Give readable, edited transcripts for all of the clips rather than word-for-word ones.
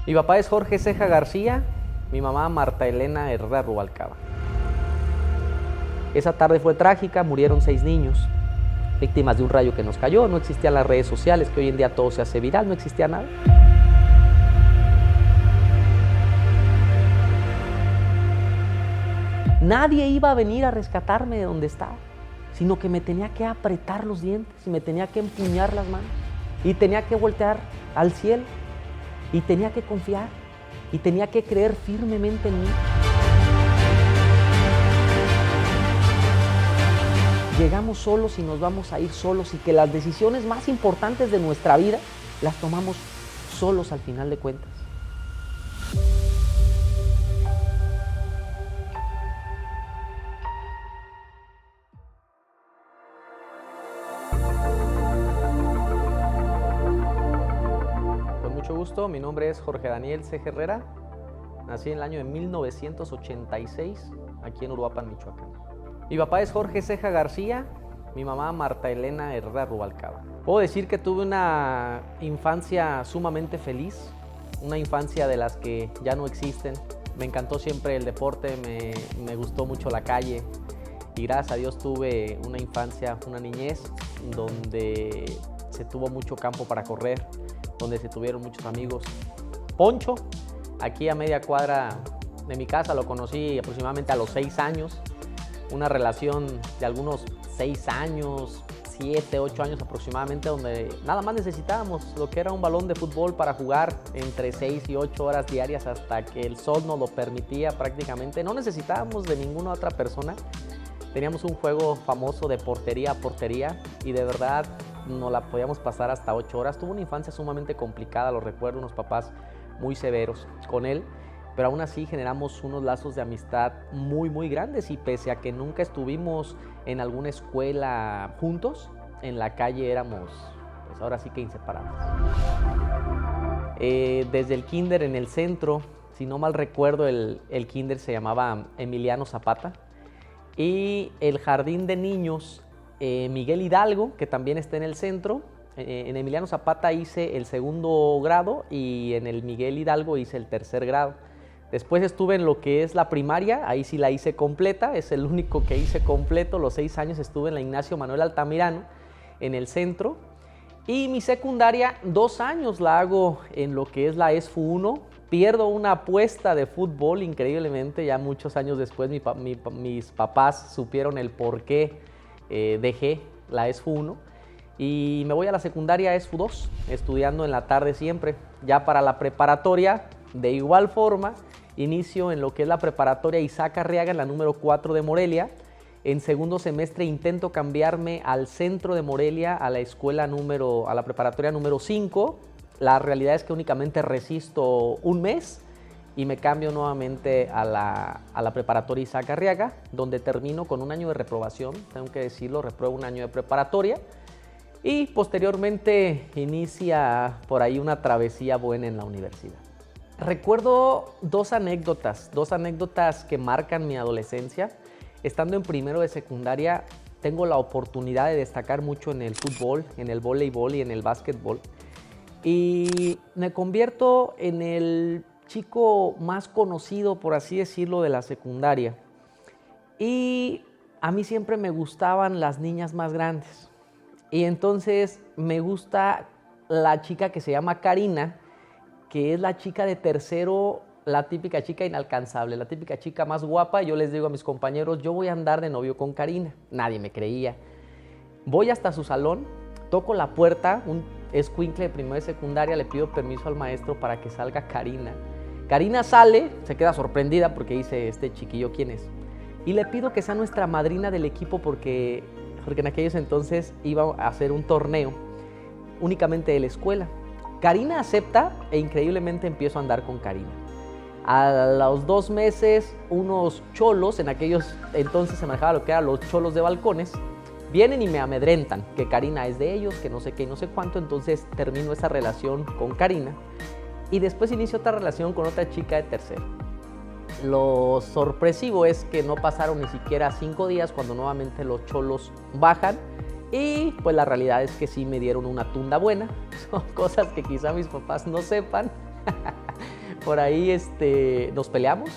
Mi papá es Jorge Ceja García, mi mamá Marta Elena Herrera Rubalcaba. Esa tarde fue trágica, murieron 6 niños, víctimas de un rayo que nos cayó. No existían las redes sociales, que hoy en día todo se hace viral, no existía nada. Nadie iba a venir a rescatarme de donde estaba, sino que me tenía que apretar los dientes y me tenía que empuñar las manos y tenía que voltear al cielo y tenía que confiar y tenía que creer firmemente en mí. Llegamos solos y nos vamos a ir solos, y que las decisiones más importantes de nuestra vida las tomamos solos al final de cuentas. Con mucho gusto, mi nombre es Jorge Daniel Ceja Herrera. Nací en el año de 1986 aquí en Uruapan, Michoacán. Mi papá es Jorge Ceja García, mi mamá Marta Elena Herrera Rubalcaba. Puedo decir que tuve una infancia sumamente feliz, una infancia de las que ya no existen. Me encantó siempre el deporte, me gustó mucho la calle, y gracias a Dios tuve una infancia, una niñez donde se tuvo mucho campo para correr, donde se tuvieron muchos amigos. Poncho, aquí a media cuadra de mi casa, lo conocí aproximadamente a los 6 años. Una relación de algunos 6 años, 7, 8 años aproximadamente, donde nada más necesitábamos lo que era un balón de fútbol para jugar entre 6 y 8 horas diarias hasta que el sol nos lo permitía prácticamente. No necesitábamos de ninguna otra persona. Teníamos un juego famoso de portería a portería y de verdad nos la podíamos pasar hasta 8 horas. Tuve una infancia sumamente complicada, lo recuerdo, unos papás muy severos con él. Pero aún así generamos unos lazos de amistad muy grandes, y pese a que nunca estuvimos en alguna escuela juntos, en la calle éramos, pues ahora sí que inseparables. Desde el kinder en el centro, si no mal recuerdo, el kinder se llamaba Emiliano Zapata, y el jardín de niños Miguel Hidalgo, que también está en el centro. En Emiliano Zapata hice el 2º grado y en el Miguel Hidalgo hice el 3er grado. Después estuve en lo que es la primaria, ahí sí la hice completa, es el único que hice completo. Los 6 años estuve en la Ignacio Manuel Altamirano, en el centro. Y mi secundaria, 2 años la hago en lo que es la ESFU 1. Pierdo una apuesta de fútbol, increíblemente, ya muchos años después mis papás supieron el por qué dejé la ESFU 1. Y me voy a la secundaria ESFU 2, estudiando en la tarde siempre. Ya para la preparatoria, de igual forma, inicio en lo que es la preparatoria Isaac Arriaga, en la número 4 de Morelia. En 2º semestre intento cambiarme al centro de Morelia, a la preparatoria número 5. La realidad es que únicamente resisto un mes y me cambio nuevamente a la preparatoria Isaac Arriaga, donde termino con un año de reprobación, tengo que decirlo, repruebo un año de preparatoria. Y posteriormente inicia por ahí una travesía buena en la universidad. Recuerdo dos anécdotas que marcan mi adolescencia. Estando en primero de secundaria, tengo la oportunidad de destacar mucho en el fútbol, en el voleibol y en el básquetbol. Y me convierto en el chico más conocido, por así decirlo, de la secundaria. Y a mí siempre me gustaban las niñas más grandes. Y entonces me gusta la chica que se llama Karina, que es la chica de 3º, la típica chica inalcanzable, la típica chica más guapa. Yo les digo a mis compañeros, yo voy a andar de novio con Karina. Nadie me creía. Voy hasta su salón, toco la puerta, un escuincle de primero de secundaria, le pido permiso al maestro para que salga Karina. Karina sale, se queda sorprendida porque dice, este chiquillo, ¿quién es? Y le pido que sea nuestra madrina del equipo porque en aquellos entonces iba a hacer un torneo únicamente de la escuela. Karina acepta e increíblemente empiezo a andar con Karina. A los 2 meses, unos cholos, en aquellos entonces se manejaba lo que eran los cholos de balcones, vienen y me amedrentan, que Karina es de ellos, que no sé qué y no sé cuánto. Entonces termino esa relación con Karina y después inicio otra relación con otra chica de 3º. Lo sorpresivo es que no pasaron ni siquiera 5 días cuando nuevamente los cholos bajan y pues la realidad es que sí me dieron una tunda buena. Son cosas que quizá mis papás no sepan. por ahí nos peleamos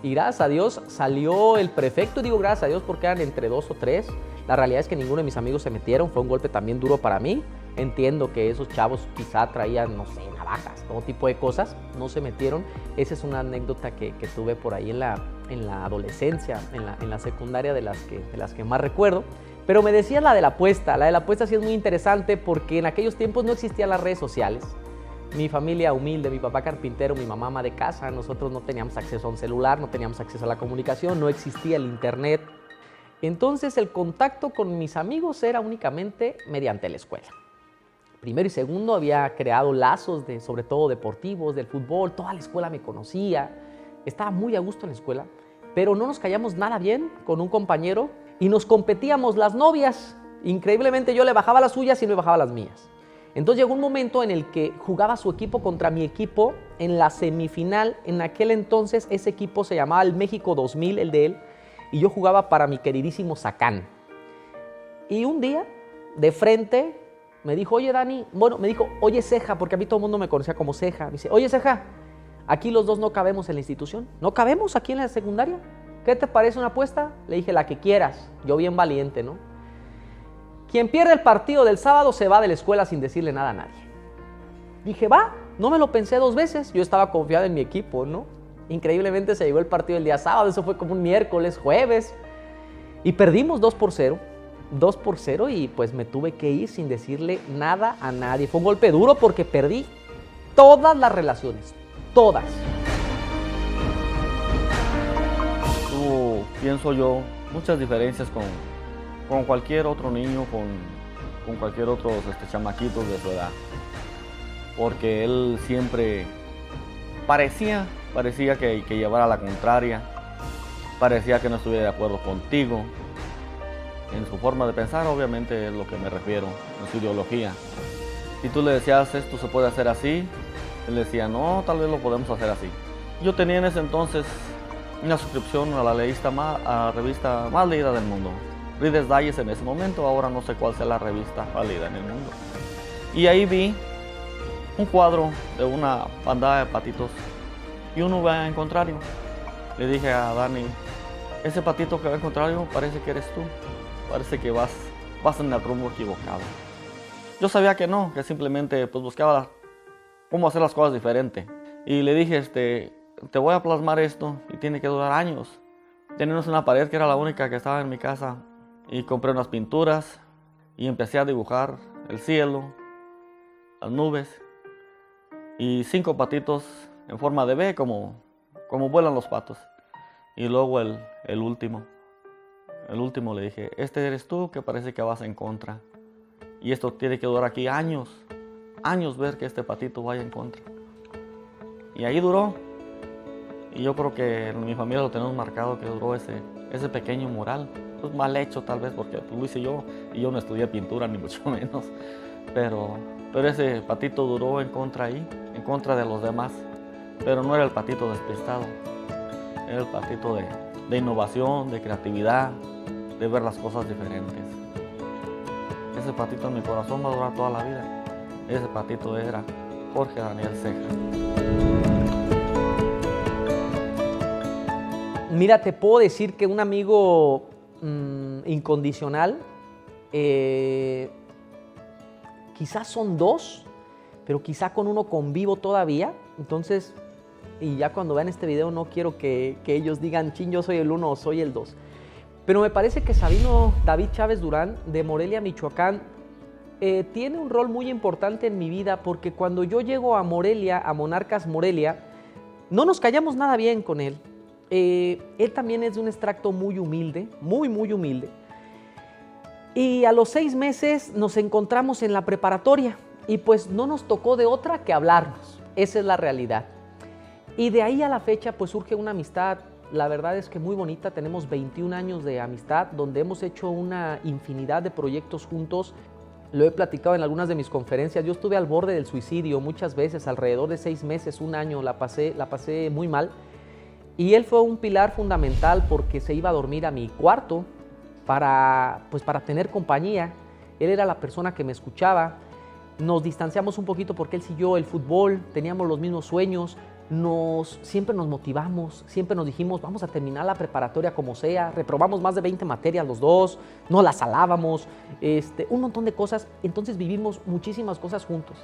y gracias a Dios salió el prefecto. Digo gracias a Dios porque eran entre 2 o 3. La realidad es que ninguno de mis amigos se metieron, fue un golpe también duro para mí. Entiendo que esos chavos quizá traían, no sé, navajas, todo tipo de cosas, no se metieron. Esa es una anécdota que tuve por ahí en la adolescencia, en la secundaria, de las que más recuerdo. Pero me decías la de la apuesta. La de la apuesta sí es muy interesante porque en aquellos tiempos no existían las redes sociales. Mi familia humilde, mi papá carpintero, mi mamá ama de casa, nosotros no teníamos acceso a un celular, no teníamos acceso a la comunicación, no existía el internet. Entonces el contacto con mis amigos era únicamente mediante la escuela. Primero y segundo había creado lazos, sobre todo deportivos, del fútbol, toda la escuela me conocía, estaba muy a gusto en la escuela, pero no nos caíamos nada bien con un compañero y nos competíamos las novias. Increíblemente yo le bajaba las suyas y me bajaba las mías. Entonces llegó un momento en el que jugaba su equipo contra mi equipo en la semifinal. En aquel entonces ese equipo se llamaba el México 2000, el de él, y yo jugaba para mi queridísimo Zacán. Y un día, de frente, me dijo, oye Dani, me dijo, oye Ceja, porque a mí todo el mundo me conocía como Ceja. Me dice, oye Ceja, aquí los dos no cabemos en la institución, no cabemos aquí en la secundaria. ¿Qué te parece una apuesta? Le dije, la que quieras. Yo bien valiente, ¿no? Quien pierde el partido del sábado se va de la escuela sin decirle nada a nadie. Dije, va, no me lo pensé 2 veces. Yo estaba confiado en mi equipo, ¿no? Increíblemente se llegó el partido el día sábado, eso fue como un miércoles, jueves. Y perdimos 2-0 y pues me tuve que ir sin decirle nada a nadie. Fue un golpe duro porque perdí todas las relaciones, todas. Tuvo, pienso yo, muchas diferencias con cualquier otro niño, con cualquier otro chamaquito de su edad. Porque él siempre parecía que llevara la contraria, parecía que no estuviera de acuerdo contigo. En su forma de pensar, obviamente es lo que me refiero, en su ideología. Si tú le decías, esto se puede hacer así, él decía, no, tal vez lo podemos hacer así. Yo tenía en ese entonces una suscripción a la revista más leída del mundo, Reader's Digest en ese momento, ahora no sé cuál sea la revista más leída en el mundo. Y ahí vi un cuadro de una bandada de patitos y uno va en contrario. Le dije a Dani, ese patito que va en contrario parece que eres tú. Parece que vas en el rumbo equivocado. Yo sabía que no, que simplemente pues buscaba cómo hacer las cosas diferente. Y le dije, te voy a plasmar esto y tiene que durar años. Teníamos una pared que era la única que estaba en mi casa y compré unas pinturas y empecé a dibujar el cielo, las nubes y 5 patitos en forma de V como vuelan los patos. Y luego el último. El último le dije, este eres tú que parece que vas en contra. Y esto tiene que durar aquí años ver que este patito vaya en contra. Y ahí duró. Y yo creo que en mi familia lo tenemos marcado que duró ese pequeño mural. Pues mal hecho tal vez porque lo hice yo y yo no estudié pintura ni mucho menos. Pero ese patito duró en contra ahí, en contra de los demás. Pero no era el patito despistado, era el patito de innovación, de creatividad, de ver las cosas diferentes. Ese patito en mi corazón va a durar toda la vida. Ese patito era Jorge Daniel Ceja. Mira, te puedo decir que un amigo incondicional, quizás son 2, pero quizá con uno convivo todavía. Entonces, y ya cuando vean este video no quiero que ellos digan, chin, yo soy el 1 o soy el 2. Pero me parece que Sabino David Chávez Durán, de Morelia, Michoacán, tiene un rol muy importante en mi vida porque cuando yo llego a Morelia, a Monarcas Morelia, no nos callamos nada bien con él. Él también es de un extracto muy humilde, muy humilde. Y a los 6 meses nos encontramos en la preparatoria y pues no nos tocó de otra que hablarnos. Esa es la realidad. Y de ahí a la fecha pues surge una amistad, la verdad es que muy bonita. Tenemos 21 años de amistad donde hemos hecho una infinidad de proyectos juntos. Lo he platicado en algunas de mis conferencias. Yo estuve al borde del suicidio muchas veces, alrededor de 6 meses, 1 año, la pasé muy mal. Y él fue un pilar fundamental porque se iba a dormir a mi cuarto para tener compañía. Él era la persona que me escuchaba. Nos distanciamos un poquito porque él siguió el fútbol, teníamos los mismos sueños, siempre nos motivamos, siempre nos dijimos, vamos a terminar la preparatoria como sea, reprobamos más de 20 materias los dos, no las salábamos, un montón de cosas, entonces vivimos muchísimas cosas juntos.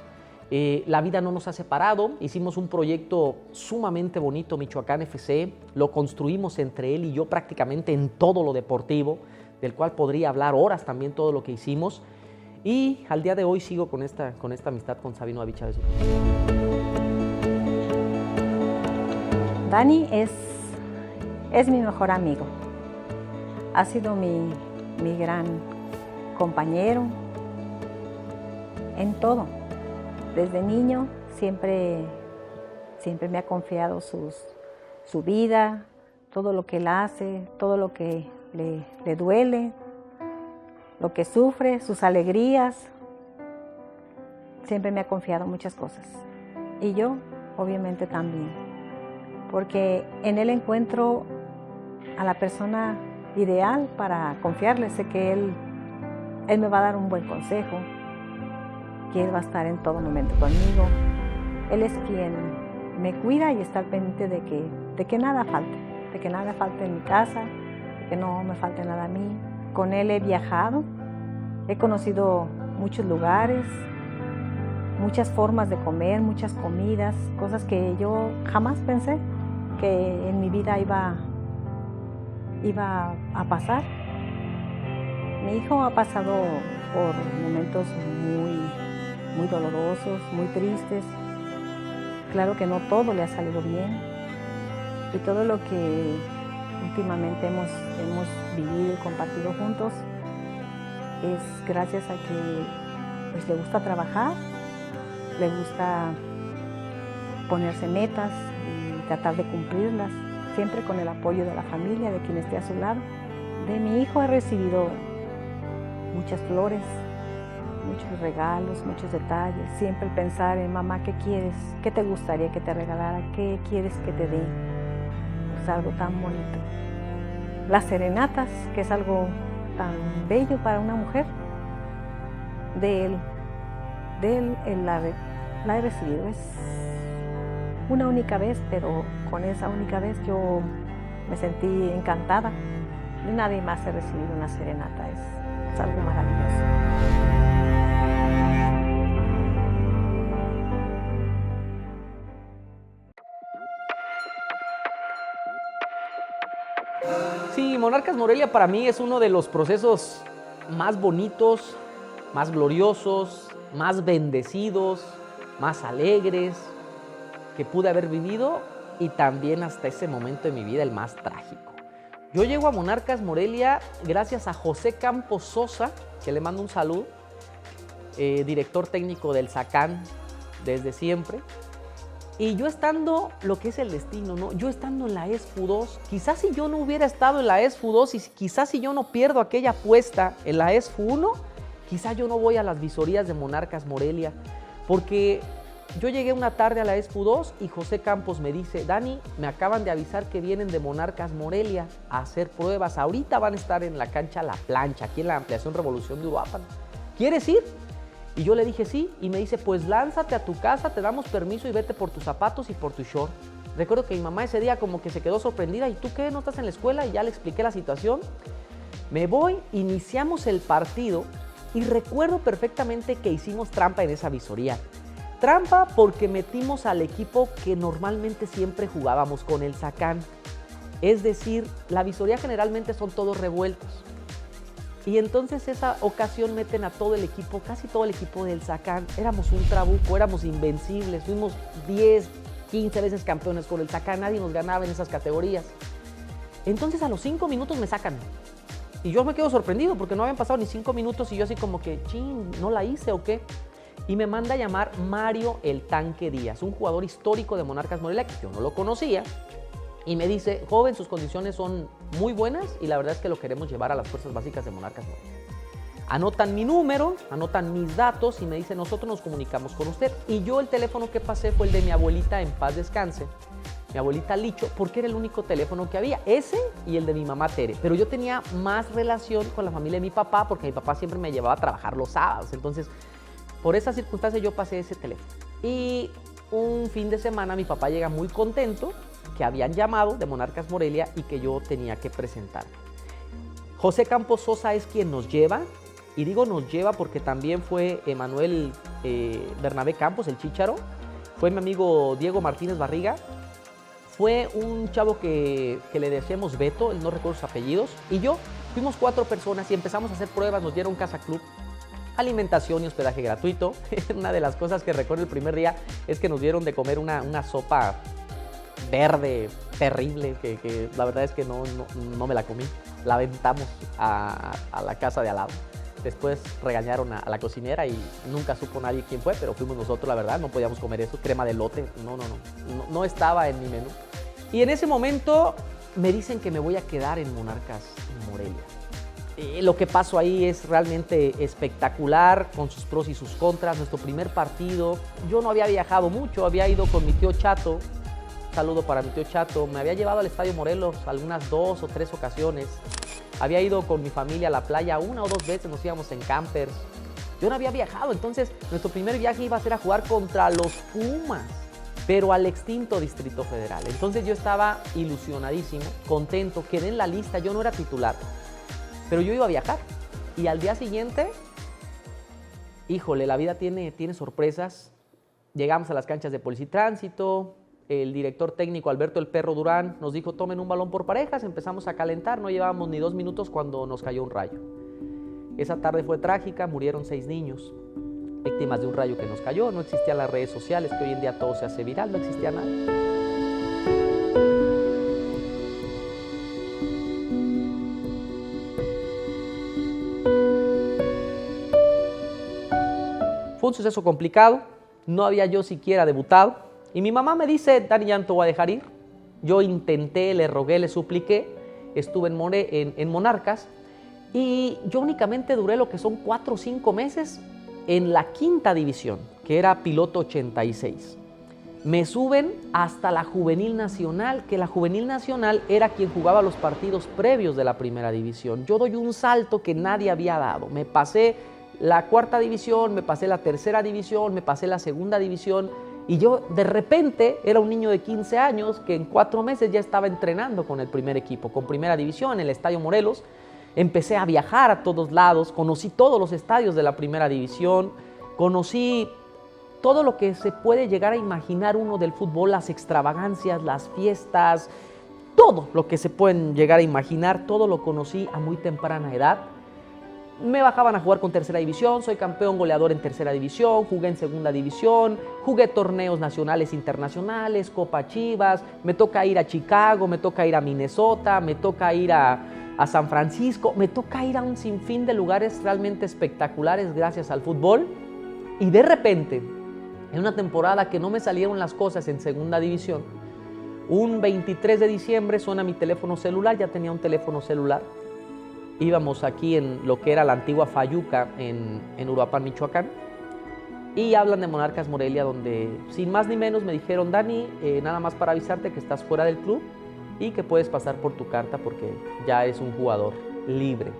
La vida no nos ha separado, hicimos un proyecto sumamente bonito, Michoacán FC, lo construimos entre él y yo prácticamente en todo lo deportivo, del cual podría hablar horas también todo lo que hicimos, y al día de hoy sigo con esta amistad con Sabino David Chávez. Dani es mi mejor amigo, ha sido mi gran compañero en todo. Desde niño siempre me ha confiado su vida, todo lo que él hace, todo lo que le duele, lo que sufre, sus alegrías. Siempre me ha confiado muchas cosas. Y yo, obviamente, también. Porque en él encuentro a la persona ideal para confiarle. Sé que él me va a dar un buen consejo, que él va a estar en todo momento conmigo. Él es quien me cuida y está al pendiente de que nada falte en mi casa, de que no me falte nada a mí. Con él he viajado, he conocido muchos lugares, muchas formas de comer, muchas comidas, cosas que yo jamás pensé que en mi vida iba a pasar. Mi hijo ha pasado por momentos muy dolorosos, muy tristes. Claro que no todo le ha salido bien. Y todo lo que últimamente hemos vivido y compartido juntos es gracias a que pues, le gusta trabajar, le gusta ponerse metas y tratar de cumplirlas, siempre con el apoyo de la familia, de quien esté a su lado. De mi hijo he recibido muchas flores, muchos regalos, muchos detalles. Siempre pensar en mamá, ¿qué quieres? ¿Qué te gustaría que te regalara? ¿Qué quieres que te dé? Es algo tan bonito. Las serenatas, que es algo tan bello para una mujer, de él la he recibido. Es una única vez, pero con esa única vez yo me sentí encantada. De nadie más he recibido una serenata. Es algo maravilloso. Sí, Monarcas Morelia para mí es uno de los procesos más bonitos, más gloriosos, más bendecidos, más alegres que pude haber vivido, y también hasta ese momento de mi vida el más trágico. Yo llego a Monarcas Morelia gracias a José Campos Sosa, que le mando un saludo, director técnico del SACAN desde siempre. Y yo estando, lo que es el destino, ¿no? Yo estando en la ESFU 2, quizás si yo no hubiera estado en la ESFU 2 y quizás si yo no pierdo aquella apuesta en la ESFU 1, quizás yo no voy a las visorías de Monarcas Morelia, porque yo llegué una tarde a la ESFU 2 y José Campos me dice, Dani, me acaban de avisar que vienen de Monarcas Morelia a hacer pruebas, ahorita van a estar en la cancha La Plancha, aquí en la ampliación Revolución de Uruapan, ¿quieres ir? Y yo le dije sí, y me dice, pues lánzate a tu casa, te damos permiso y vete por tus zapatos y por tu short. Recuerdo que mi mamá ese día como que se quedó sorprendida, ¿y tú qué? ¿No estás en la escuela? Y ya le expliqué la situación. Me voy, iniciamos el partido y recuerdo perfectamente que hicimos trampa en esa visoría. Trampa porque metimos al equipo que normalmente siempre jugábamos con el SACAN. Es decir, la visoría generalmente son todos revueltos. Y entonces esa ocasión meten a todo el equipo, casi todo el equipo del SACAN. Éramos un trabuco, éramos invencibles, fuimos 10, 15 veces campeones con el SACAN, nadie nos ganaba en esas categorías. Entonces a los 5 minutos me sacan. Y yo me quedo sorprendido porque no habían pasado ni 5 minutos y yo así como que, chin, ¿no la hice o qué? Y me manda a llamar Mario el Tanque Díaz, un jugador histórico de Monarcas Morelia que yo no lo conocía. Y me dice, joven, sus condiciones son muy buenas y la verdad es que lo queremos llevar a las fuerzas básicas de Monarcas Morelia. Anotan mi número, anotan mis datos y me dice, nosotros nos comunicamos con usted. Y yo el teléfono que pasé fue el de mi abuelita, en paz descanse, mi abuelita Licho, porque era el único teléfono que había, ese y el de mi mamá Tere. Pero yo tenía más relación con la familia de mi papá porque mi papá siempre me llevaba a trabajar los sábados. Entonces, por esa circunstancia yo pasé ese teléfono. Y un fin de semana mi papá llega muy contento que habían llamado de Monarcas Morelia y que yo tenía que presentarme. José Campos Sosa es quien nos lleva, y digo nos lleva porque también fue Emanuel Bernabé Campos, el Chícharo, fue mi amigo Diego Martínez Barriga, fue un chavo que le decíamos Beto, no recuerdo sus apellidos, y yo. Fuimos 4 personas y empezamos a hacer pruebas, nos dieron casa club, alimentación y hospedaje gratuito. Una de las cosas que recuerdo el primer día es que nos dieron de comer una sopa verde terrible, que la verdad es que no me la comí. La aventamos a la casa de al lado. Después regañaron a la cocinera y nunca supo nadie quién fue, pero fuimos nosotros, la verdad, no podíamos comer eso. Crema de elote, no estaba en mi menú. Y en ese momento me dicen que me voy a quedar en Monarcas Morelia. Lo que pasó ahí es realmente espectacular, con sus pros y sus contras. Nuestro primer partido, yo no había viajado mucho, había ido con mi tío Chato, un saludo para mi tío Chato, me había llevado al Estadio Morelos algunas 2 o 3 ocasiones, había ido con mi familia a la playa 1 o 2 veces, nos íbamos en campers, yo no había viajado, entonces nuestro primer viaje iba a ser a jugar contra los Pumas, pero al extinto Distrito Federal. Entonces yo estaba ilusionadísimo, contento, quedé en la lista, yo no era titular, pero yo iba a viajar. Y al día siguiente, híjole, la vida tiene sorpresas. Llegamos a las canchas de Policía y Tránsito, el director técnico Alberto El Perro Durán nos dijo tomen un balón por parejas, empezamos a calentar, no llevábamos ni 2 minutos cuando nos cayó un rayo. Esa tarde fue trágica, murieron 6 niños. Víctimas de un rayo que nos cayó, no existían las redes sociales, que hoy en día todo se hace viral, no existía nada. Fue un suceso complicado, no había yo siquiera debutado, y mi mamá me dice, Dani, ya no te voy a dejar ir. Yo intenté, le rogué, le supliqué, estuve en Monarcas, y yo únicamente duré lo que son 4 o 5 meses, en la 5ª división, que era piloto 86. Me suben hasta la Juvenil Nacional, que la Juvenil Nacional era quien jugaba los partidos previos de la 1ª división. Yo doy un salto que nadie había dado. Me pasé la 4ª división, me pasé la 3ª división, me pasé la 2ª división, y yo de repente era un niño de 15 años que en 4 meses ya estaba entrenando con el primer equipo, con 1ª división, en el Estadio Morelos. Empecé a viajar a todos lados, conocí todos los estadios de la 1ª división, conocí todo lo que se puede llegar a imaginar uno del fútbol, las extravagancias, las fiestas, todo lo que se pueden llegar a imaginar, todo lo conocí a muy temprana edad. Me bajaban a jugar con 3ª división, soy campeón goleador en 3ª división, jugué en 2ª división, jugué torneos nacionales e internacionales, Copa Chivas, me toca ir a Chicago, me toca ir a Minnesota, me toca ir a San Francisco, me toca ir a un sinfín de lugares realmente espectaculares gracias al fútbol. Y de repente, en una temporada que no me salieron las cosas en 2ª división, un 23 de diciembre suena mi teléfono celular, ya tenía un teléfono celular. Íbamos aquí en lo que era la antigua Fayuca en Uruapan, Michoacán, y hablan de Monarcas Morelia, donde sin más ni menos me dijeron, Dani, nada más para avisarte que estás fuera del club y que puedes pasar por tu carta porque ya eres un jugador libre.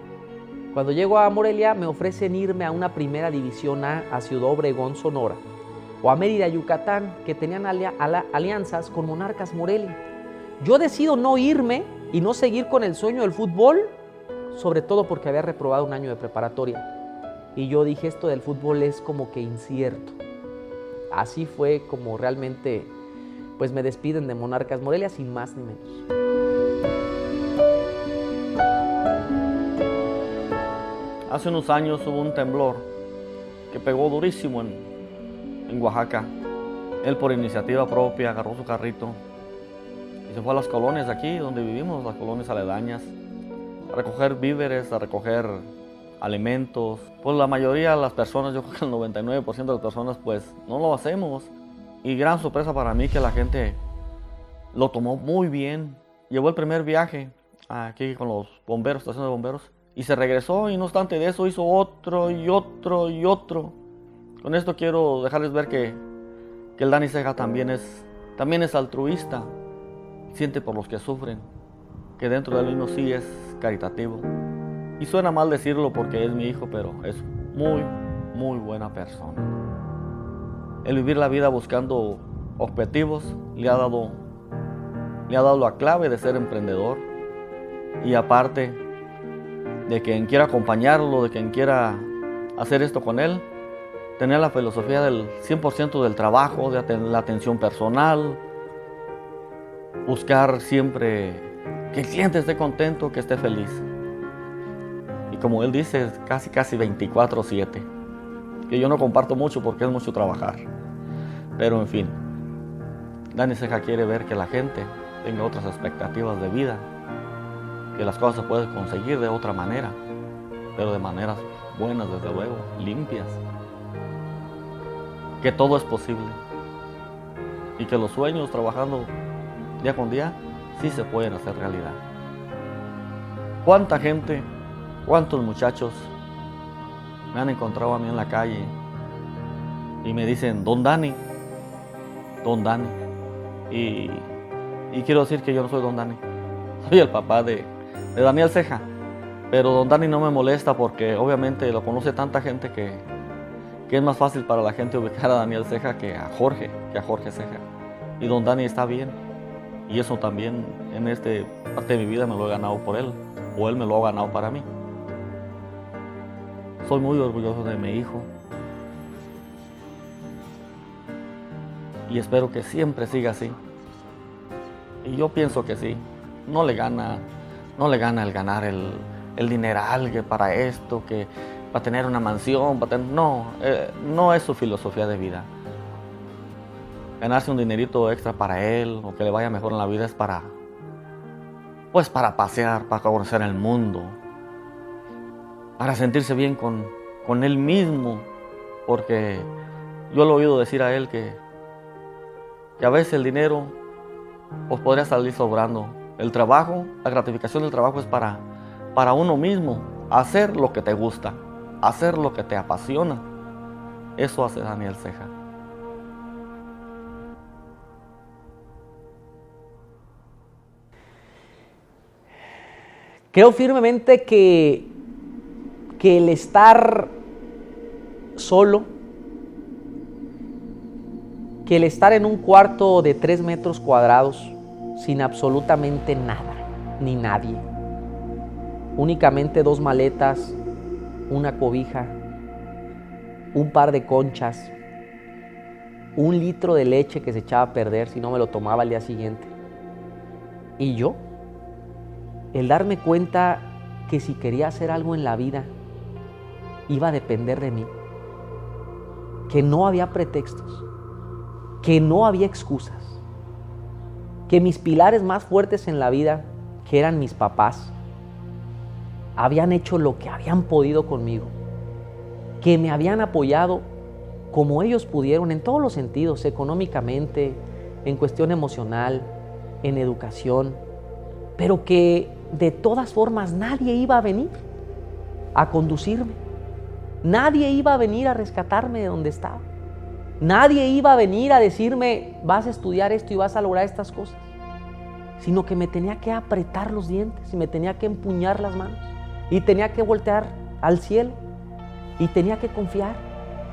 Cuando llego a Morelia me ofrecen irme a una 1ª división a Ciudad Obregón, Sonora, o a Mérida, Yucatán, que tenían alianzas con Monarcas Morelia. Yo decido no irme y no seguir con el sueño del fútbol, sobre todo porque había reprobado un año de preparatoria. Y yo dije, esto del fútbol es como que incierto. Así fue como realmente pues me despiden de Monarcas Morelia sin más ni menos. Hace unos años hubo un temblor que pegó durísimo en Oaxaca. Él por iniciativa propia agarró su carrito y se fue a las colonias de aquí donde vivimos, las colonias aledañas, a recoger víveres, a recoger alimentos. Pues la mayoría de las personas, yo creo que el 99% de las personas pues no lo hacemos. Y gran sorpresa para mí que la gente lo tomó muy bien. Llevó el primer viaje aquí con los bomberos, estación de bomberos, y se regresó, y no obstante de eso hizo otro y otro y otro. Con esto quiero dejarles ver que el Dani Ceja también es altruista, siente por los que sufren, que dentro de él mismo sí es caritativo. Y suena mal decirlo porque es mi hijo, pero es muy, muy buena persona. El vivir la vida buscando objetivos, le ha dado la clave de ser emprendedor. Y aparte de quien quiera acompañarlo, de quien quiera hacer esto con él, tener la filosofía del 100% del trabajo, de la atención personal, buscar siempre que el cliente esté contento, que esté feliz. Y como él dice, casi 24/7, que yo no comparto mucho porque es mucho trabajar. Pero en fin, Dani Ceja quiere ver que la gente tenga otras expectativas de vida, que las cosas se pueden conseguir de otra manera, pero de maneras buenas, desde luego, limpias, que todo es posible y que los sueños, trabajando día con día, sí se pueden hacer realidad. ¿Cuánta gente, cuántos muchachos me han encontrado a mí en la calle y me dicen, Don Dani, y quiero decir que yo no soy Don Dani, soy el papá de Daniel Ceja, pero Don Dani no me molesta porque obviamente lo conoce tanta gente que es más fácil para la gente ubicar a Daniel Ceja que a Jorge Ceja. Y Don Dani está bien, y eso también en esta parte de mi vida me lo he ganado por él, o él me lo ha ganado para mí. Soy muy orgulloso de mi hijo y espero que siempre siga así. Y yo pienso que sí, no le gana el ganar el dineral que para esto, que para tener una mansión, no es su filosofía de vida. Ganarse un dinerito extra para él o que le vaya mejor en la vida es para pasear, para conocer el mundo, para sentirse bien con él mismo, porque yo lo he oído decir a él que a veces el dinero pues podría salir sobrando. El trabajo, la gratificación del trabajo es para uno mismo, hacer lo que te gusta, hacer lo que te apasiona. Eso hace Daniel Ceja. Creo firmemente que el estar solo, que el estar en un cuarto de 3 metros cuadrados sin absolutamente nada, ni nadie, únicamente 2 maletas, una cobija, un par de conchas, 1 litro de leche que se echaba a perder si no me lo tomaba al día siguiente, y yo, el darme cuenta que si quería hacer algo en la vida iba a depender de mí, que no había pretextos, que no había excusas, que mis pilares más fuertes en la vida, que eran mis papás, habían hecho lo que habían podido conmigo, que me habían apoyado como ellos pudieron en todos los sentidos, económicamente, en cuestión emocional, en educación, pero que de todas formas nadie iba a venir a conducirme, nadie iba a venir a rescatarme de donde estaba, nadie iba a venir a decirme vas a estudiar esto y vas a lograr estas cosas, sino que me tenía que apretar los dientes y me tenía que empuñar las manos y tenía que voltear al cielo y tenía que confiar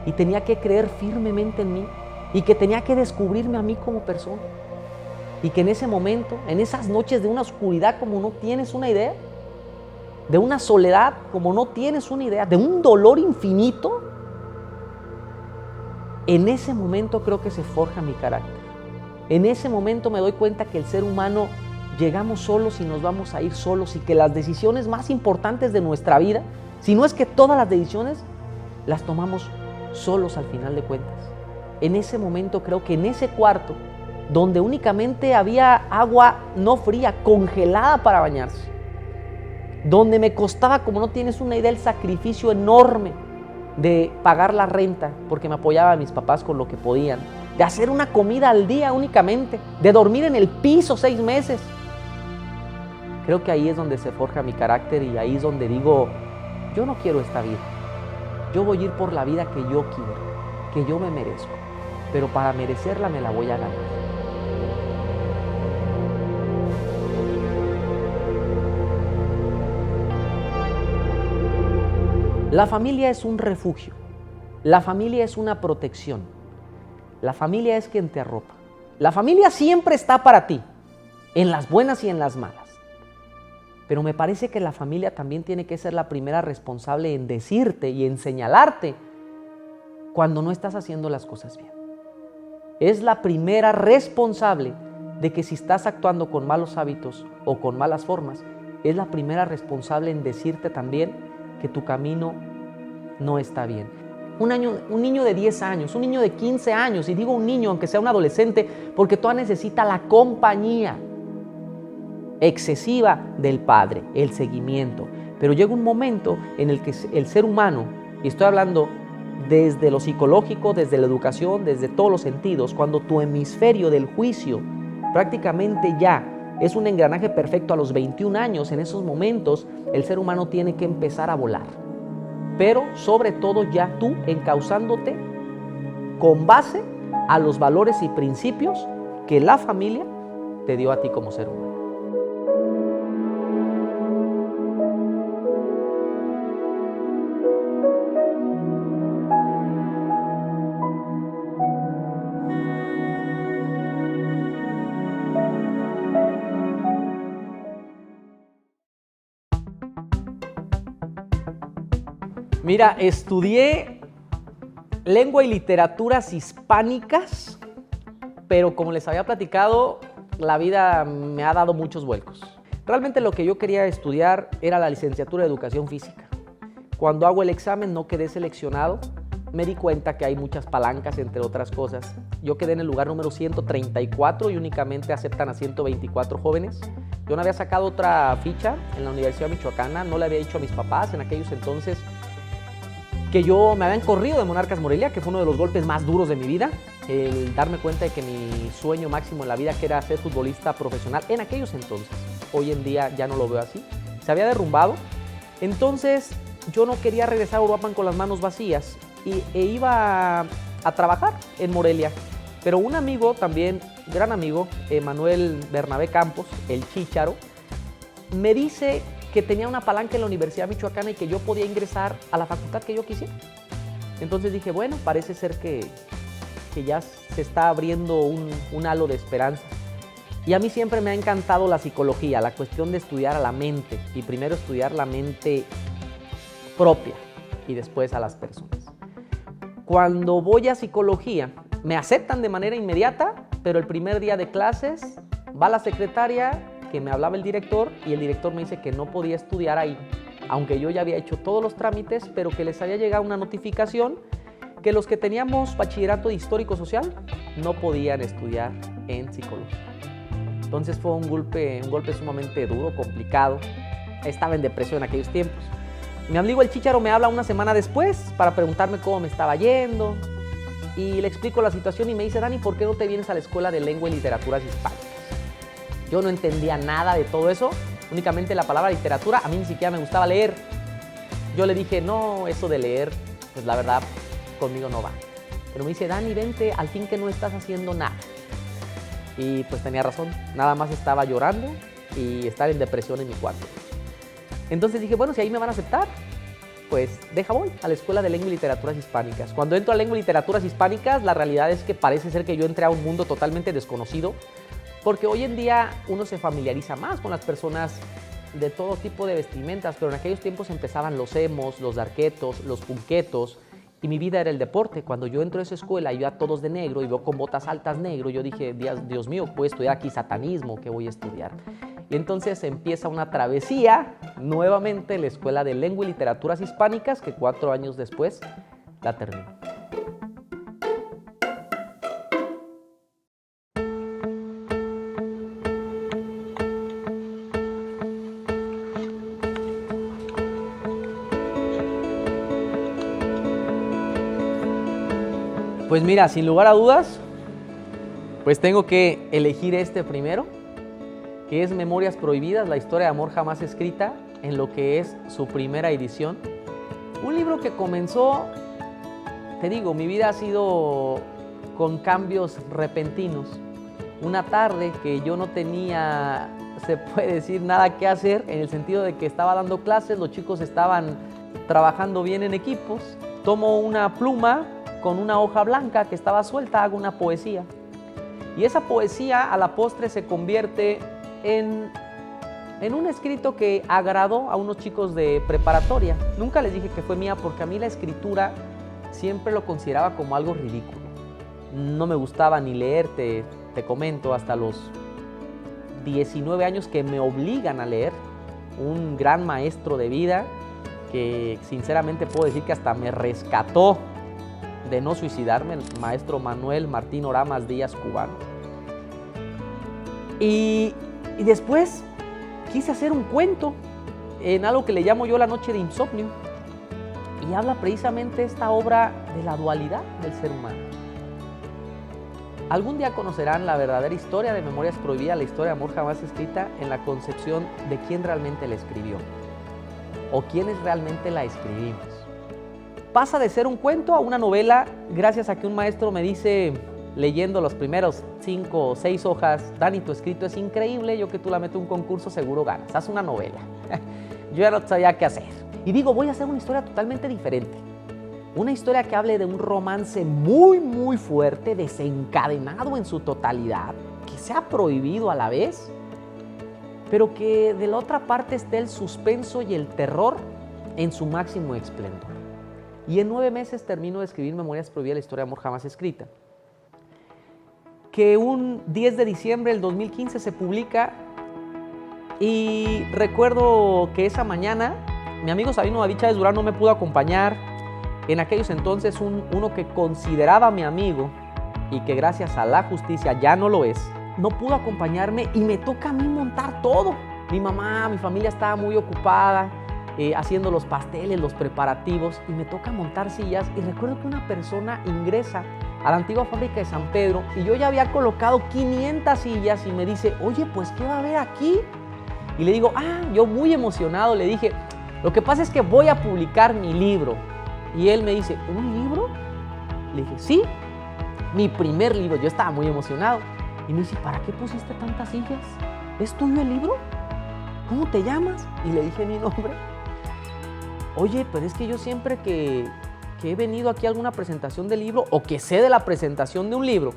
y tenía que creer firmemente en mí y que tenía que descubrirme a mí como persona. Y que en ese momento, en esas noches de una oscuridad como no tienes una idea, de una soledad como no tienes una idea, de un dolor infinito, en ese momento creo que se forja mi carácter. En ese momento me doy cuenta que el ser humano llegamos solos y nos vamos a ir solos y que las decisiones más importantes de nuestra vida, si no es que todas las decisiones, las tomamos solos al final de cuentas. En ese momento creo que en ese cuarto, donde únicamente había agua no fría, congelada para bañarse, donde me costaba, como no tienes una idea, el sacrificio enorme de pagar la renta, porque me apoyaba a mis papás con lo que podían, de hacer una comida al día únicamente, de dormir en el piso 6 meses. Creo que ahí es donde se forja mi carácter y ahí es donde digo, yo no quiero esta vida, yo voy a ir por la vida que yo quiero, que yo me merezco, pero para merecerla me la voy a ganar. La familia es un refugio, la familia es una protección, la familia es quien te arropa, La familia siempre está para ti, en las buenas y en las malas. Pero me parece que la familia también tiene que ser la primera responsable en decirte y en señalarte cuando no estás haciendo las cosas bien. Es la primera responsable de que si estás actuando con malos hábitos o con malas formas, es la primera responsable en decirte también que tu camino no está bien. Un niño de 10 años, un niño de 15 años, y digo un niño aunque sea un adolescente, porque todavía necesita la compañía excesiva del padre, el seguimiento. Pero llega un momento en el que el ser humano, y estoy hablando desde lo psicológico, desde la educación, desde todos los sentidos, cuando tu hemisferio del juicio prácticamente ya es un engranaje perfecto a los 21 años, en esos momentos el ser humano tiene que empezar a volar. Pero sobre todo ya tú encauzándote con base a los valores y principios que la familia te dio a ti como ser humano. Mira, estudié lengua y literaturas hispánicas, pero como les había platicado, la vida me ha dado muchos vuelcos. Realmente lo que yo quería estudiar era la licenciatura de educación física. Cuando hago el examen no quedé seleccionado, me di cuenta que hay muchas palancas, entre otras cosas. Yo quedé en el lugar número 134 y únicamente aceptan a 124 jóvenes. Yo no había sacado otra ficha en la Universidad Michoacana, no le había dicho a mis papás en aquellos entonces que yo me habían corrido de Monarcas Morelia, que fue uno de los golpes más duros de mi vida, el darme cuenta de que mi sueño máximo en la vida, que era ser futbolista profesional, en aquellos entonces, hoy en día ya no lo veo así, se había derrumbado. Entonces yo no quería regresar a Uruapan con las manos vacías e iba a trabajar en Morelia. Pero un amigo también, gran amigo, Manuel Bernabé Campos, el Chícharo, me dice que tenía una palanca en la Universidad Michoacana y que yo podía ingresar a la facultad que yo quisiera. Entonces dije, bueno, parece ser que ya se está abriendo un halo de esperanza. Y a mí siempre me ha encantado la psicología, la cuestión de estudiar a la mente, y primero estudiar la mente propia y después a las personas. Cuando voy a psicología, me aceptan de manera inmediata, pero el primer día de clases va la secretaria, que me hablaba el director, y el director me dice que no podía estudiar ahí, aunque yo ya había hecho todos los trámites, pero que les había llegado una notificación que los que teníamos bachillerato de histórico social no podían estudiar en psicología. Entonces fue un golpe sumamente duro, complicado. Estaba en depresión en aquellos tiempos. Mi amigo el Chícharo me habla una semana después para preguntarme cómo me estaba yendo, y le explico la situación y me dice, Dani, ¿por qué no te vienes a la Escuela de Lengua y Literaturas Hispánicas? Yo no entendía nada de todo eso, únicamente la palabra literatura, a mí ni siquiera me gustaba leer. Yo le dije, no, eso de leer, pues la verdad, conmigo no va. Pero me dice, Dani, vente, al fin que no estás haciendo nada. Y pues tenía razón, nada más estaba llorando y estar en depresión en mi cuarto. Entonces dije, bueno, si ahí me van a aceptar, pues voy a la Escuela de Lengua y Literaturas Hispánicas. Cuando entro a Lengua y Literaturas Hispánicas, la realidad es que parece ser que yo entré a un mundo totalmente desconocido, porque hoy en día uno se familiariza más con las personas de todo tipo de vestimentas, pero en aquellos tiempos empezaban los emos, los darquetos, los punquetos, y mi vida era el deporte. Cuando yo entro a esa escuela y veo a todos de negro y veo con botas altas negro, yo dije, Dios mío, ¿puedo estudiar aquí satanismo? ¿Qué voy a estudiar? Y entonces empieza una travesía, nuevamente la Escuela de Lengua y Literaturas Hispánicas, que 4 años después la termino. Pues mira, sin lugar a dudas, pues tengo que elegir este primero, que es Memorias Prohibidas, la historia de amor jamás escrita, en lo que es su primera edición. Un libro que comenzó, te digo, mi vida ha sido con cambios repentinos. Una tarde que yo no tenía, se puede decir, nada que hacer, en el sentido de que estaba dando clases, los chicos estaban trabajando bien en equipos, tomo una pluma con una hoja blanca que estaba suelta, hago una poesía. Y esa poesía a la postre se convierte en un escrito que agradó a unos chicos de preparatoria. Nunca les dije que fue mía porque a mí la escritura siempre lo consideraba como algo ridículo. No me gustaba ni leer, te comento, hasta los 19 años que me obligan a leer. Un gran maestro de vida que sinceramente puedo decir que hasta me rescató de no suicidarme, el maestro Manuel Martín Oramas Díaz, cubano. Y después quise hacer un cuento en algo que le llamo yo La Noche de Insomnio, y habla precisamente esta obra de la dualidad del ser humano. Algún día conocerán la verdadera historia de Memorias Prohibidas, la historia de amor jamás escrita, en la concepción de quién realmente la escribió o quiénes realmente la escribimos. Pasa de ser un cuento a una novela gracias a que un maestro me dice, leyendo los primeros 5 o 6 hojas, Dani, tu escrito es increíble, yo que tú la meto en un concurso seguro ganas, haz una novela. Yo ya no sabía qué hacer. Y digo, voy a hacer una historia totalmente diferente. Una historia que hable de un romance muy, muy fuerte, desencadenado en su totalidad, que sea prohibido a la vez, pero que de la otra parte esté el suspenso y el terror en su máximo esplendor. Y en 9 meses termino de escribir Memorias Prohibidas, la historia de amor jamás escrita, que un 10 de diciembre del 2015 se publica. Y recuerdo que esa mañana mi amigo Sabino David Chávez Durán no me pudo acompañar. En aquellos entonces uno que consideraba mi amigo y que gracias a la justicia ya no lo es, no pudo acompañarme y me toca a mí montar todo. Mi mamá, mi familia estaba muy ocupada haciendo los pasteles, los preparativos, y me toca montar sillas. Y recuerdo que una persona ingresa a la antigua fábrica de San Pedro y yo ya había colocado 500 sillas y me dice, oye, pues ¿qué va a haber aquí? Y le digo, yo muy emocionado le dije, lo que pasa es que voy a publicar mi libro. Y él me dice, ¿un libro? Le dije, sí, mi primer libro. Yo estaba muy emocionado. Y me dice, ¿para qué pusiste tantas sillas? ¿Es tuyo el libro? ¿Cómo te llamas? Y le dije mi nombre. Oye, pero es que yo siempre que he venido aquí a alguna presentación de libro o que sé de la presentación de un libro,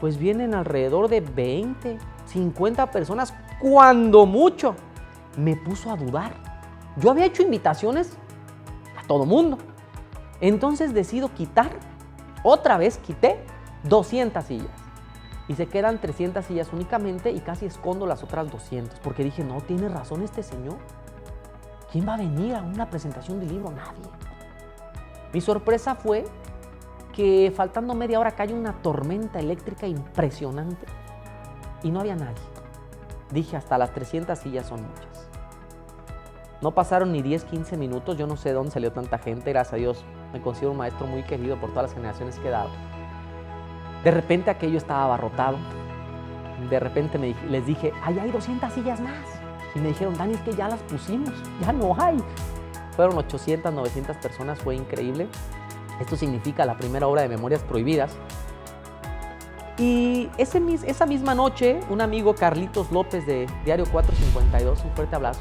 pues vienen alrededor de 20, 50 personas, cuando mucho. Me puso a dudar. Yo había hecho invitaciones a todo mundo. Entonces decido otra vez quité 200 sillas. Y se quedan 300 sillas únicamente y casi escondo las otras 200. Porque dije, no, tiene razón este señor. ¿Quién va a venir a una presentación de libro? Nadie. Mi sorpresa fue que faltando media hora cae una tormenta eléctrica impresionante y no había nadie. Dije, hasta las 300 sillas son muchas. No pasaron ni 10, 15 minutos, yo no sé de dónde salió tanta gente, gracias a Dios me considero un maestro muy querido por todas las generaciones que he dado. De repente aquello estaba abarrotado, de repente les dije, hay 200 sillas más. Y me dijeron, Dani, es que ya las pusimos, ya no hay. Fueron 800, 900 personas, fue increíble. Esto significa la primera obra de Memorias Prohibidas. Y esa misma noche, un amigo, Carlitos López de Diario 452, un fuerte abrazo,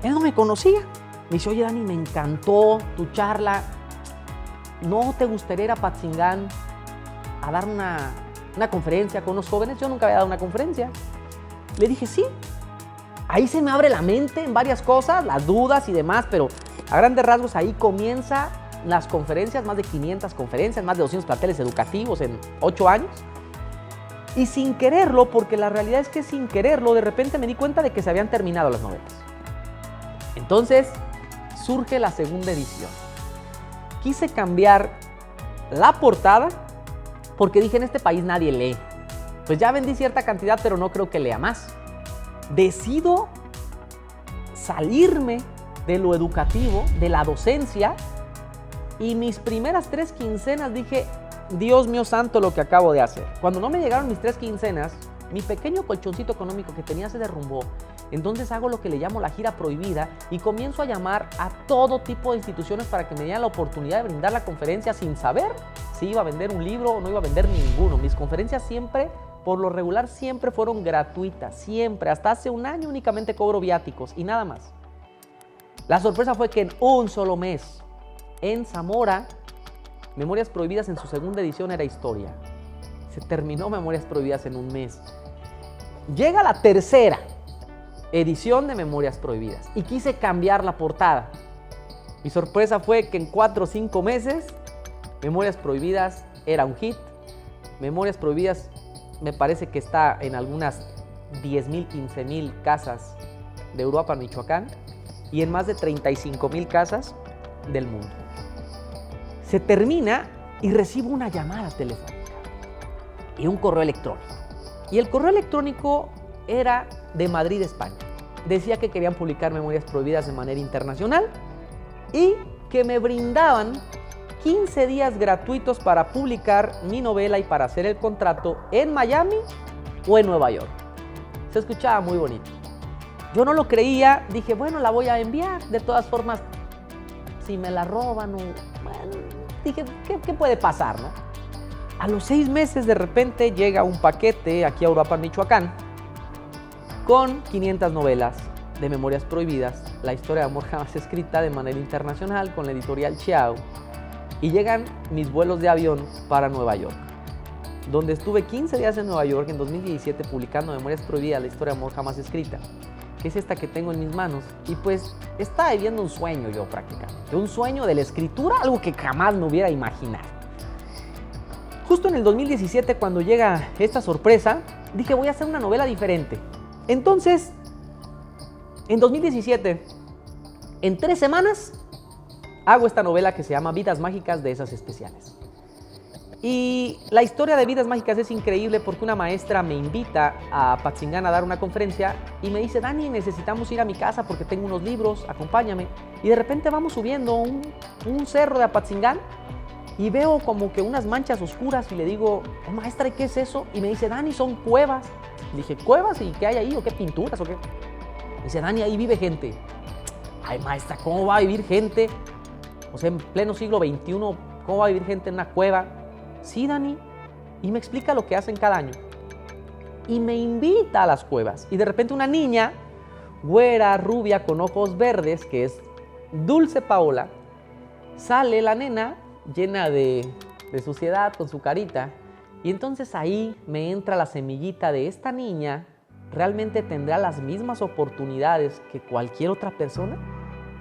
él no me conocía. Me dice, oye Dani, me encantó tu charla. ¿No te gustaría ir a Patzingán a dar una conferencia con los jóvenes? Yo nunca había dado una conferencia. Le dije, sí. Ahí se me abre la mente en varias cosas, las dudas y demás, pero a grandes rasgos ahí comienza las conferencias, más de 500 conferencias, más de 200 planteles educativos en 8 años. Y sin quererlo, porque la realidad es que sin quererlo, de repente me di cuenta de que se habían terminado las novelas. Entonces surge la segunda edición. Quise cambiar la portada porque dije, en este país nadie lee. Pues ya vendí cierta cantidad, pero no creo que lea más. Decido salirme de lo educativo, de la docencia, y mis primeras 3 quincenas dije, Dios mío santo, lo que acabo de hacer. Cuando no me llegaron mis 3 quincenas, mi pequeño colchoncito económico que tenía se derrumbó. Entonces hago lo que le llamo la gira prohibida y comienzo a llamar a todo tipo de instituciones para que me dieran la oportunidad de brindar la conferencia sin saber si iba a vender un libro o no iba a vender ninguno. Mis conferencias siempre, por lo regular, siempre fueron gratuitas, siempre. Hasta hace un año únicamente cobro viáticos y nada más. La sorpresa fue que en un solo mes, en Zamora, Memorias Prohibidas en su segunda edición era historia. Se terminó Memorias Prohibidas en un mes. Llega la tercera edición de Memorias Prohibidas y quise cambiar la portada. Mi sorpresa fue que en 4 o 5 meses Memorias Prohibidas era un hit. Memorias Prohibidas me parece que está en algunas 10,000, 15,000 casas de Uruapan, Michoacán, y en más de 35,000 casas del mundo. Se termina y recibo una llamada telefónica y un correo electrónico. Y el correo electrónico era de Madrid, España. Decía que querían publicar Memorias Prohibidas de manera internacional y que me brindaban 15 días gratuitos para publicar mi novela y para hacer el contrato en Miami o en Nueva York. Se escuchaba muy bonito. Yo no lo creía, dije, bueno, la voy a enviar. De todas formas, si me la roban o... Bueno, dije, ¿qué puede pasar, no? A los 6 meses de repente llega un paquete aquí a Uruapan, Michoacán, con 500 novelas de Memorias Prohibidas, la historia de amor jamás escrita de manera internacional con la editorial Chiao, y llegan mis vuelos de avión para Nueva York, donde estuve 15 días en Nueva York en 2017 publicando Memorias Prohibidas, la historia de amor jamás escrita, que es esta que tengo en mis manos, y pues estaba viviendo un sueño yo prácticamente, un sueño de la escritura, algo que jamás me hubiera imaginado. Justo en el 2017, cuando llega esta sorpresa, dije, voy a hacer una novela diferente. Entonces, en 2017, en 3 semanas, hago esta novela que se llama Vidas Mágicas de Esas Especiales. Y la historia de Vidas Mágicas es increíble porque una maestra me invita a Apatzingán a dar una conferencia y me dice, Dani, necesitamos ir a mi casa porque tengo unos libros, acompáñame. Y de repente vamos subiendo un cerro de Apatzingán y veo como que unas manchas oscuras y le digo, maestra, ¿y qué es eso? Y me dice, Dani, son cuevas. Dije, ¿cuevas? ¿Y qué hay ahí? ¿O qué pinturas? ¿O qué? Me dice, Dani, ahí vive gente. Ay, maestra, ¿cómo va a vivir gente? O sea, en pleno siglo XXI, ¿cómo va a vivir gente en una cueva? Sí, Dani. Y me explica lo que hacen cada año. Y me invita a las cuevas. Y de repente una niña, güera, rubia, con ojos verdes, que es Dulce Paola, sale la nena llena de suciedad con su carita. Y entonces ahí me entra la semillita de esta niña. ¿Realmente tendrá las mismas oportunidades que cualquier otra persona?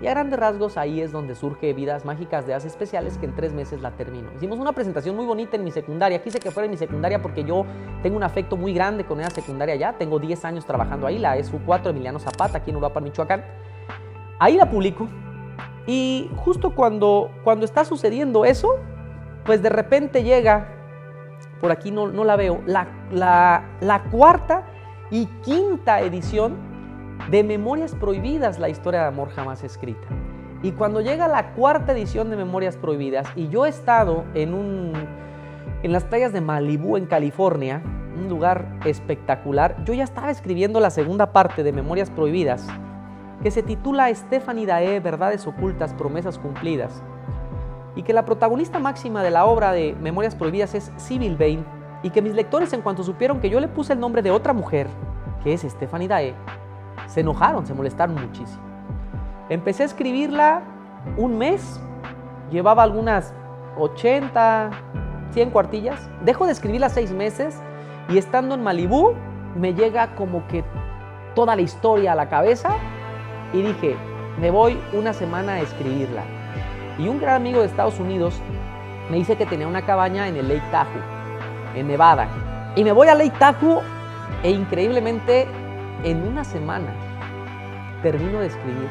Y a grandes rasgos ahí es donde surge Vidas Mágicas de Hadas Especiales, que en 3 meses la termino. Hicimos una presentación muy bonita en mi secundaria. Quise que fuera en mi secundaria porque yo tengo un afecto muy grande con esa secundaria allá. Tengo 10 años trabajando ahí, la SU4 Emiliano Zapata, aquí en Uruapan, Michoacán. Ahí la publico. Y justo cuando está sucediendo eso, pues de repente llega, por aquí no la veo, la cuarta y quinta edición de Memorias Prohibidas, la historia de amor jamás escrita. Y cuando llega la 4ª edición de Memorias Prohibidas, y yo he estado en las playas de Malibú, en California, un lugar espectacular, yo ya estaba escribiendo la segunda parte de Memorias Prohibidas, que se titula Stephanie Dae, Verdades Ocultas, Promesas Cumplidas, y que la protagonista máxima de la obra de Memorias Prohibidas es Sybil Vane, y que mis lectores, en cuanto supieron que yo le puse el nombre de otra mujer, que es Stephanie Dae, se enojaron, se molestaron muchísimo. Empecé a escribirla un mes, llevaba algunas 80, 100 cuartillas. Dejo de escribirla 6 meses y estando en Malibú me llega como que toda la historia a la cabeza y dije, me voy una semana a escribirla. Y un gran amigo de Estados Unidos me dice que tenía una cabaña en el Lake Tahoe, en Nevada. Y me voy a Lake Tahoe e increíblemente en una semana termino de escribir,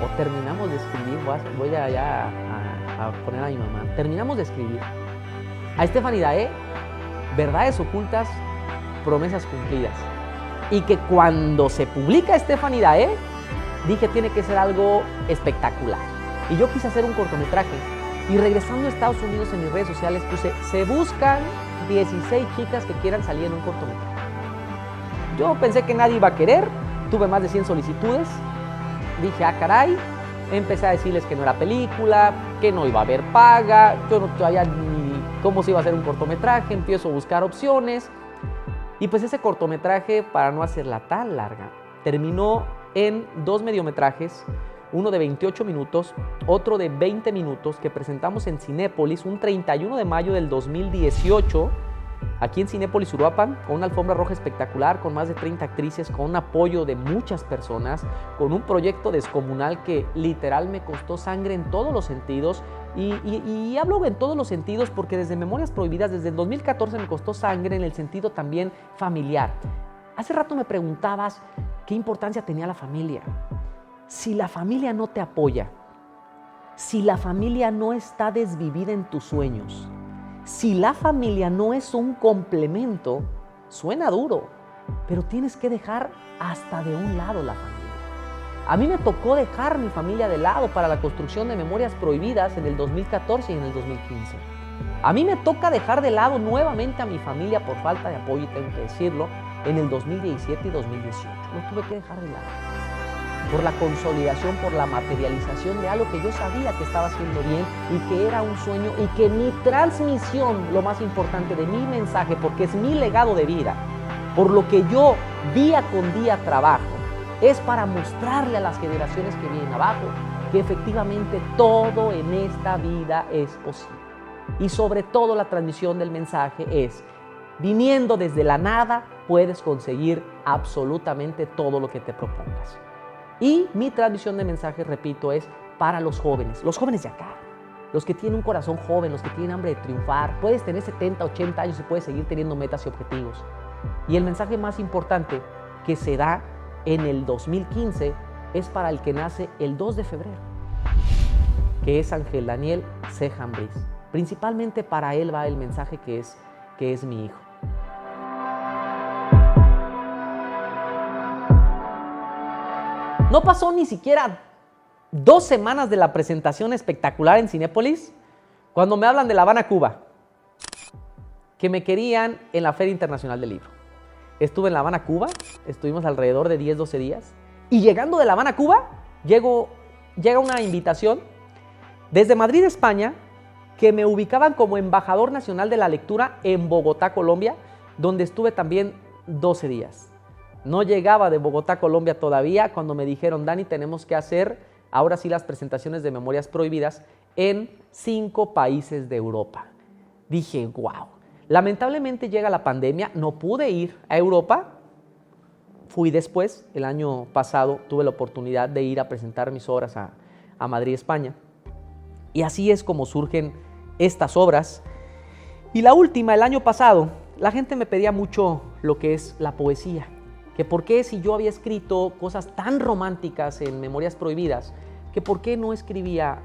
o terminamos de escribir, voy allá a poner a mi mamá, terminamos de escribir a Stephanie Dae, Verdades Ocultas, Promesas Cumplidas. Y que cuando se publica Stephanie Dae, dije, tiene que ser algo espectacular. Y yo quise hacer un cortometraje. Y regresando a Estados Unidos en mis redes sociales puse, se buscan 16 chicas que quieran salir en un cortometraje. Yo pensé que nadie iba a querer, tuve más de 100 solicitudes, dije, ah, caray, empecé a decirles que no era película, que no iba a haber paga, yo no sabía ni cómo se iba a hacer un cortometraje, empiezo a buscar opciones, y pues ese cortometraje, para no hacerla tan larga, terminó en 2 mediometrajes, uno de 28 minutos, otro de 20 minutos, que presentamos en Cinépolis un 31 de mayo del 2018, aquí en Cinépolis Uruapan, con una alfombra roja espectacular, con más de 30 actrices, con un apoyo de muchas personas, con un proyecto descomunal que literal me costó sangre en todos los sentidos. Y hablo en todos los sentidos porque desde Memorias Prohibidas, desde el 2014 me costó sangre en el sentido también familiar. Hace rato me preguntabas qué importancia tenía la familia. Si la familia no te apoya, si la familia no está desvivida en tus sueños, si la familia no es un complemento, suena duro, pero tienes que dejar hasta de un lado la familia. A mí me tocó dejar mi familia de lado para la construcción de Memorias Prohibidas en el 2014 y en el 2015. A mí me toca dejar de lado nuevamente a mi familia por falta de apoyo, y tengo que decirlo, en el 2017 y 2018. Lo tuve que dejar de lado. Por la consolidación, por la materialización de algo que yo sabía que estaba haciendo bien y que era un sueño y que mi transmisión, lo más importante de mi mensaje, porque es mi legado de vida, por lo que yo día con día trabajo, es para mostrarle a las generaciones que vienen abajo que efectivamente todo en esta vida es posible. Y sobre todo la transmisión del mensaje es, viniendo desde la nada, puedes conseguir absolutamente todo lo que te propongas. Y mi transmisión de mensaje, repito, es para los jóvenes de acá, los que tienen un corazón joven, los que tienen hambre de triunfar. Puedes tener 70, 80 años y puedes seguir teniendo metas y objetivos. Y el mensaje más importante que se da en el 2015 es para el que nace el 2 de febrero, que es Ángel Daniel Cejan Briz. Principalmente para él va el mensaje que es mi hijo. No pasó ni siquiera 2 semanas de la presentación espectacular en Cinépolis cuando me hablan de La Habana, Cuba, que me querían en la Feria Internacional del Libro. Estuve en La Habana, Cuba, estuvimos alrededor de 10, 12 días, y llegando de La Habana, Cuba, llega una invitación desde Madrid, España, que me ubicaban como embajador nacional de la lectura en Bogotá, Colombia, donde estuve también 12 días. No llegaba de Bogotá, Colombia todavía, cuando me dijeron, Dani, tenemos que hacer ahora sí las presentaciones de Memorias Prohibidas en 5 países de Europa. Dije, wow. Lamentablemente llega la pandemia, no pude ir a Europa. Fui después, el año pasado, tuve la oportunidad de ir a presentar mis obras a Madrid, España. Y así es como surgen estas obras. Y la última, el año pasado, la gente me pedía mucho lo que es la poesía. Que por qué si yo había escrito cosas tan románticas en Memorias Prohibidas, que por qué no escribía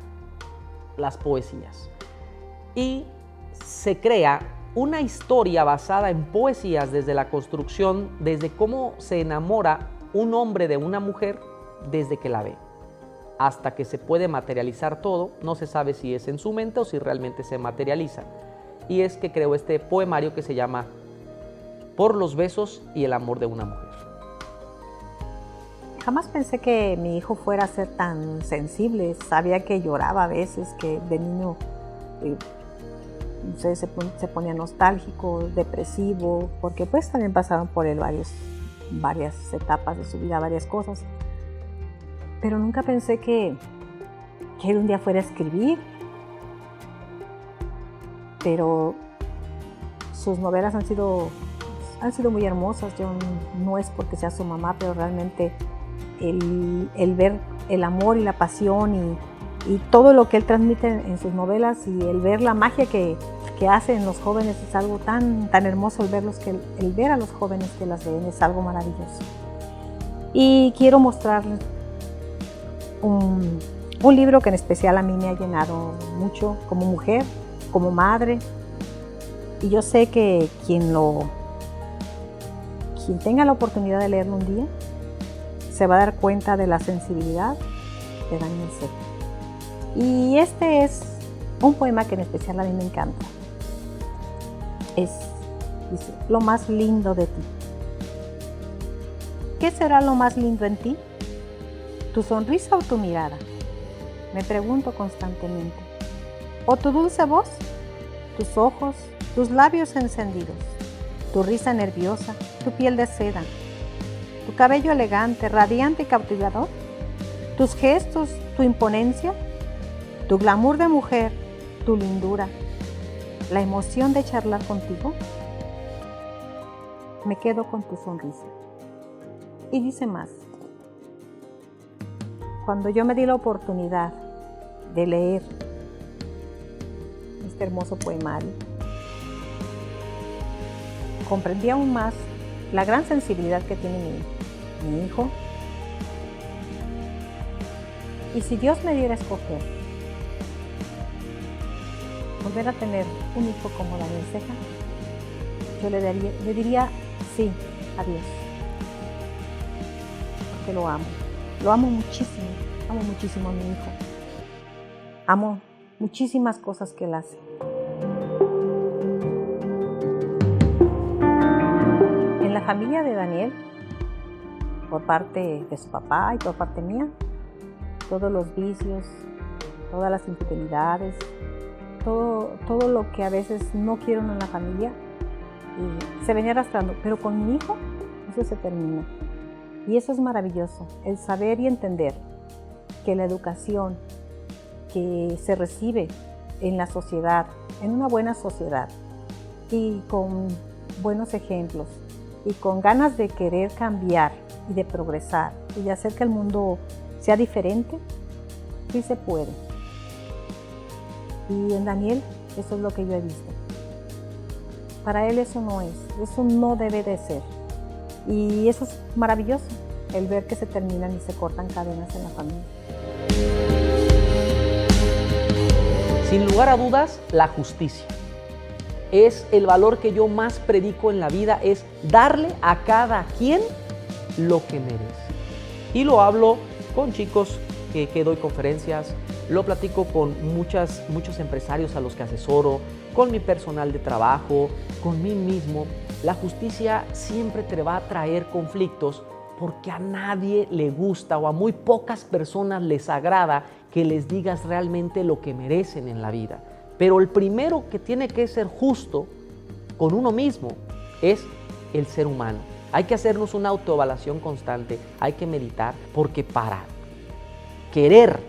las poesías. Y se crea una historia basada en poesías desde la construcción, desde cómo se enamora un hombre de una mujer desde que la ve, hasta que se puede materializar todo. No se sabe si es en su mente o si realmente se materializa. Y es que creo este poemario que se llama Por los besos y el amor de una mujer. Jamás pensé que mi hijo fuera a ser tan sensible. Sabía que lloraba a veces, que de niño se ponía nostálgico, depresivo, porque pues también pasaron por él varias etapas de su vida, varias cosas. Pero nunca pensé que él un día fuera a escribir. Pero sus novelas han sido muy hermosas. Yo no es porque sea su mamá, pero realmente el ver el amor y la pasión y todo lo que él transmite en sus novelas, y el ver la magia que hace en los jóvenes es algo tan hermoso. El ver a los jóvenes que las ven es algo maravilloso. Y quiero mostrarles un libro que en especial a mí me ha llenado mucho como mujer, como madre, y yo sé que quien tenga la oportunidad de leerlo un día se va a dar cuenta de la sensibilidad de Daniel Cejan. Y este es un poema que en especial a mí me encanta. Dice, lo más lindo de ti. ¿Qué será lo más lindo en ti? ¿Tu sonrisa o tu mirada? Me pregunto constantemente. ¿O tu dulce voz? ¿Tus ojos? ¿Tus labios encendidos? ¿Tu risa nerviosa? ¿Tu piel de seda? ¿Tu cabello elegante, radiante y cautivador? ¿Tus gestos? ¿Tu imponencia? ¿Tu glamour de mujer? ¿Tu lindura? ¿La emoción de charlar contigo? me quedo con tu sonrisa. Y dice más. Cuando yo me di la oportunidad de leer este hermoso poemario, comprendí aún más la gran sensibilidad que tiene mi hijo. Y si Dios me diera a escoger volver a tener un hijo como Daniel Ceja, yo le diría sí a Dios, porque lo amo muchísimo a mi hijo, amo muchísimas cosas que él hace. En la familia de Daniel, por parte de su papá y por parte mía, todos los vicios, todas las infidelidades, todo lo que a veces no quiero en la familia, se venía arrastrando, pero con mi hijo eso se termina. Y eso es maravilloso, el saber y entender que la educación que se recibe en la sociedad, en una buena sociedad, y con buenos ejemplos, y con ganas de querer cambiar y de progresar, y de hacer que el mundo sea diferente, sí se puede. Y en Daniel eso es lo que yo he visto. Para él eso no debe de ser. Y eso es maravilloso, el ver que se terminan y se cortan cadenas en la familia. Sin lugar a dudas, la justicia es el valor que yo más predico en la vida, es darle a cada quien lo que merece. Y lo hablo con chicos que doy conferencias, lo platico con muchos empresarios a los que asesoro, con mi personal de trabajo, con mí mismo. La justicia siempre te va a traer conflictos porque a nadie le gusta o a muy pocas personas les agrada que les digas realmente lo que merecen en la vida. Pero el primero que tiene que ser justo con uno mismo es el ser humano. Hay que hacernos una autoevaluación constante, hay que meditar, porque para querer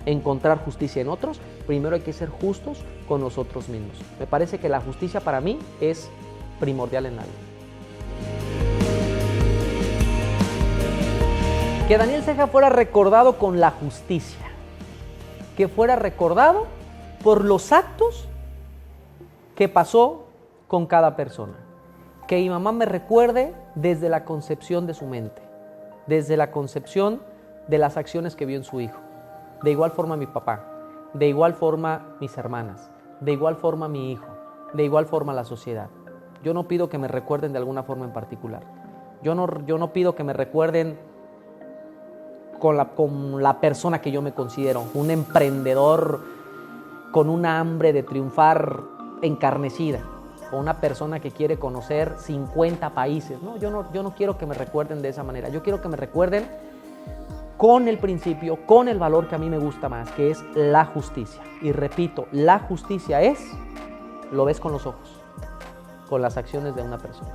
encontrar justicia en otros, primero hay que ser justos con nosotros mismos. Me parece que la justicia para mí es primordial en la vida. Que Daniel Ceja fuera recordado con la justicia, que fuera recordado por los actos que pasó con cada persona. Que mi mamá me recuerde desde la concepción de su mente, desde la concepción de las acciones que vio en su hijo. De igual forma mi papá, de igual forma mis hermanas, de igual forma mi hijo, de igual forma la sociedad. Yo no pido que me recuerden de alguna forma en particular. Yo no pido que me recuerden con la persona que yo me considero, un emprendedor con una hambre de triunfar encarnecida, o una persona que quiere conocer 50 países. No, yo no quiero que me recuerden de esa manera. Yo quiero que me recuerden con el principio, con el valor que a mí me gusta más, que es la justicia. Y repito, la justicia lo ves con los ojos, con las acciones de una persona.